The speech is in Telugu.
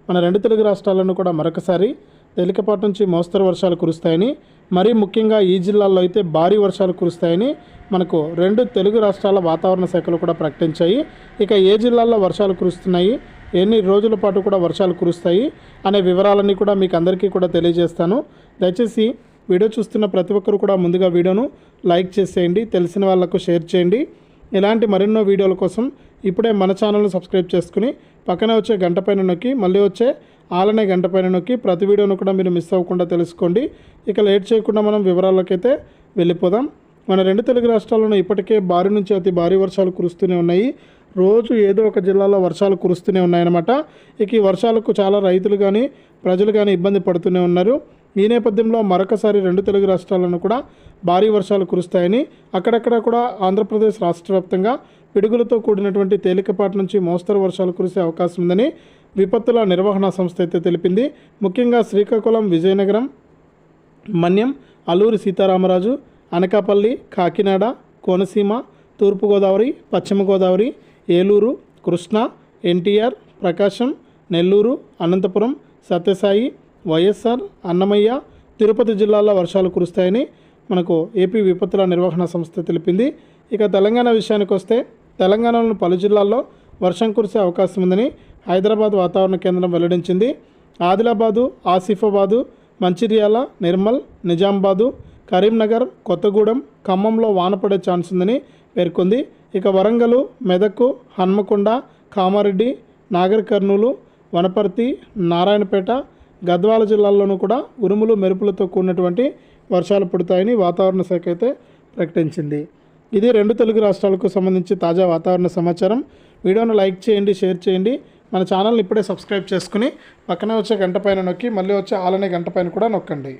మన రెండు తెలుగు రాష్ట్రాలను కూడా మరొకసారి తేలికపాటి నుంచి మోస్తరు వర్షాలు కురుస్తాయని, మరీ ముఖ్యంగా ఈ జిల్లాల్లో అయితే భారీ వర్షాలు కురుస్తాయని మనకు రెండు తెలుగు రాష్ట్రాల వాతావరణ శాఖలు కూడా ప్రకటించాయి. ఇక ఏ జిల్లాల్లో వర్షాలు కురుస్తున్నాయి, ఎన్ని రోజుల పాటు కూడా వర్షాలు కురుస్తాయి అనే వివరాలన్నీ కూడా మీకు అందరికీ కూడా తెలియజేస్తాను. దయచేసి వీడియో చూస్తున్న ప్రతి ఒక్కరు కూడా ముందుగా వీడియోను లైక్ చేసేయండి, తెలిసిన వాళ్ళకు షేర్ చేయండి. ఇలాంటి మరెన్నో వీడియోల కోసం ఇప్పుడే మన ఛానల్ను సబ్స్క్రైబ్ చేసుకుని పక్కనే వచ్చే గంట పైన నొక్కి మళ్ళీ వచ్చే ఆలనే గంట పైన నొక్కి ప్రతి వీడియోను కూడా మీరు మిస్ అవ్వకుండా తెలుసుకోండి. ఇక లేట్ చేయకుండా మనం వివరాలకైతే వెళ్ళిపోదాం. మన రెండు తెలుగు రాష్ట్రాల్లోనూ ఇప్పటికే భారీ నుంచి అతి భారీ వర్షాలు కురుస్తూనే ఉన్నాయి. రోజు ఏదో ఒక జిల్లాలో వర్షాలు కురుస్తూనే ఉన్నాయన్నమాట. ఇక ఈ వర్షాలకు చాలా రైతులు కానీ ప్రజలు కానీ ఇబ్బంది పడుతూనే ఉన్నారు. ఈ నేపథ్యంలో మరొకసారి రెండు తెలుగు రాష్ట్రాలను కూడా భారీ వర్షాలు కురుస్తాయని, అక్కడక్కడ కూడా ఆంధ్రప్రదేశ్ రాష్ట్ర వ్యాప్తంగా పిడుగులతో కూడినటువంటి తేలికపాటి నుంచి మోస్తరు వర్షాలు కురిసే అవకాశం ఉందని విపత్తుల నిర్వహణ సంస్థ అయితే తెలిపింది. ముఖ్యంగా శ్రీకాకుళం, విజయనగరం, మన్యం, అల్లూరి సీతారామరాజు, అనకాపల్లి, కాకినాడ, కోనసీమ, తూర్పుగోదావరి, పశ్చిమ గోదావరి, ఏలూరు, కృష్ణా, ఎన్టీఆర్, ప్రకాశం, నెల్లూరు, అనంతపురం, సత్యసాయి, వైఎస్ఆర్, అన్నమయ్య, తిరుపతి జిల్లాల్లో వర్షాలు కురుస్తాయని మనకు ఏపీ విపత్తుల నిర్వహణ సంస్థ తెలిపింది. ఇక తెలంగాణ విషయానికి వస్తే తెలంగాణలోని పలు జిల్లాల్లో వర్షం కురిసే అవకాశం ఉందని హైదరాబాద్ వాతావరణ కేంద్రం వెల్లడించింది. ఆదిలాబాదు, ఆసిఫాబాదు, మంచిర్యాల, నిర్మల్, నిజామాబాదు, కరీంనగర్, కొత్తగూడెం, ఖమ్మంలో వాన పడే ఛాన్స్ ఉందని పేర్కొంది. ఇక వరంగల్, మెదక్, హన్మకొండ, కామారెడ్డి, నాగర్ కర్నూలు, వనపర్తి, నారాయణపేట, గద్వాల జిల్లాల్లోనూ కూడా ఉరుములు మెరుపులతో కూడినటువంటి వర్షాలు పడతాయని వాతావరణ శాఖ అయితే ప్రకటించింది. ఇది రెండు తెలుగు రాష్ట్రాలకు సంబంధించి తాజా వాతావరణ సమాచారం. వీడియోను లైక్ చేయండి, షేర్ చేయండి. మన ఛానల్ని ఇప్పుడే సబ్స్క్రైబ్ చేసుకుని పక్కనే వచ్చే గంట పైన నొక్కి మళ్ళీ వచ్చే ఆలనే గంట పైన కూడా నొక్కండి.